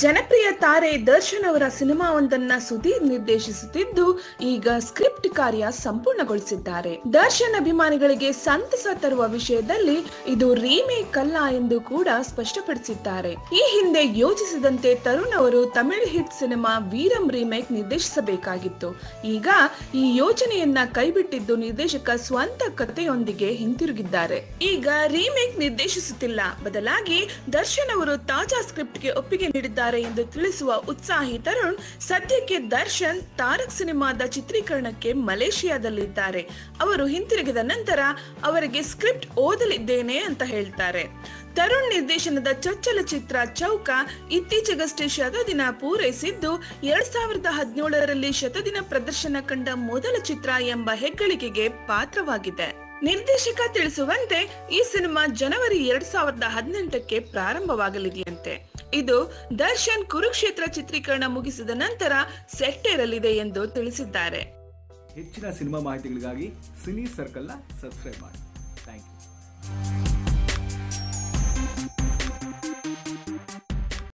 ಜನಪ್ರಿಯ ತಾರೆ ದರ್ಶನ್ ಅವರ ಸಿನಿಮಾವೊಂದನ್ನ ಸುಧೀರ್ ನಿರ್ದೇಶಿಸುತ್ತಿದ್ದು ಈಗ ಸ್ಕ್ರಿಪ್ಟ್ ಕಾರ್ಯ ಸಂಪೂರ್ಣಗೊಳಿಸಿದ್ದಾರೆ. ದರ್ಶನ್ ಅಭಿಮಾನಿಗಳಿಗೆ ಸಂತಸ ತರುವ ವಿಷಯದಲ್ಲಿ ಇದು ರೀಮೇಕ್ ಅಲ್ಲ ಎಂದು ಕೂಡ ಸ್ಪಷ್ಟಪಡಿಸಿದ್ದಾರೆ. ಈ ಹಿಂದೆ ಯೋಚಿಸಿದಂತೆ ತರುಣ್ ಅವರು Tamil hit cinema Veeram remake ನಿರ್ದೇಶಿಸಬೇಕಾಗಿತ್ತು. ಈಗ ಈ ಯೋಜನೆಯನ್ನ ಕೈಬಿಟ್ಟಿದ್ದು ನಿರ್ದೇಶಕ ಸ್ವಂತ ಕಥೆಯೊಂದಿಗೆ ಹಿಂತಿರುಗಿದ್ದಾರೆ. ಈಗ ರೀಮೇಕ್ ನಿರ್ದೇಶಿಸುತ್ತಿಲ್ಲ, ಬದಲಾಗಿ ದರ್ಶನ್ ಅವರು ತಾಜಾ ಸ್ಕ್ರಿಪ್ಟ್ಗೆ ಒಪ್ಪಿಗೆ ನೀಡಿದ್ದಾರೆ ಎಂದು ತಿಳಿಸುವ ಉತ್ಸಾಹಿ ತರುಣ್ ಸದ್ಯಕ್ಕೆ ದರ್ಶನ್ ತಾರಕ್ ಸಿನಿಮಾದ ಚಿತ್ರೀಕರಣಕ್ಕೆ ಮಲೇಷಿಯಾದಲ್ಲಿದ್ದಾರೆ. ಅವರು ಹಿಂತಿರುಗಿದ ನಂತರ ಅವರಿಗೆ ಸ್ಕ್ರಿಪ್ಟ್ ಓದಲಿದ್ದೇನೆ ಅಂತ ಹೇಳ್ತಾರೆ. ತರುಣ್ ನಿರ್ದೇಶನದ ಚೊಚ್ಚಲ ಚಿತ್ರ ಚೌಕ ಇತ್ತೀಚೆಗಷ್ಟೇ ಶತದಿನ ಪೂರೈಸಿದ್ದು 2017ರಲ್ಲಿ ಶತದಿನ ಪ್ರದರ್ಶನ ಕಂಡ ಮೊದಲ ಚಿತ್ರ ಎಂಬ ಹೆಗ್ಗಳಿಕೆಗೆ ಪಾತ್ರವಾಗಿದೆ. ನಿರ್ದೇಶಕ ತಿಳಿಸುವಂತೆ ಈ ಸಿನಿಮಾ ಜನವರಿ 2018ಕ್ಕೆ ಪ್ರಾರಂಭವಾಗಲಿದೆಯಂತೆ. ಇದು ದರ್ಶನ್ ಕುರುಕ್ಷೇತ್ರ ಚಿತ್ರೀಕರಣ ಮುಗಿಸಿದ ನಂತರ ಸೆಟ್ಟೇರಲಿದೆ ಎಂದು ತಿಳಿಸಿದ್ದಾರೆ. ಹೆಚ್ಚಿನ ಸಿನಿಮಾ ಮಾಹಿತಿಗಳಿಗಾಗಿ ಸಿನಿ ಸರ್ಕಲ್ ನ ಸಬ್ಸ್ಕ್ರೈಬ್ ಮಾಡಿ. Thank you.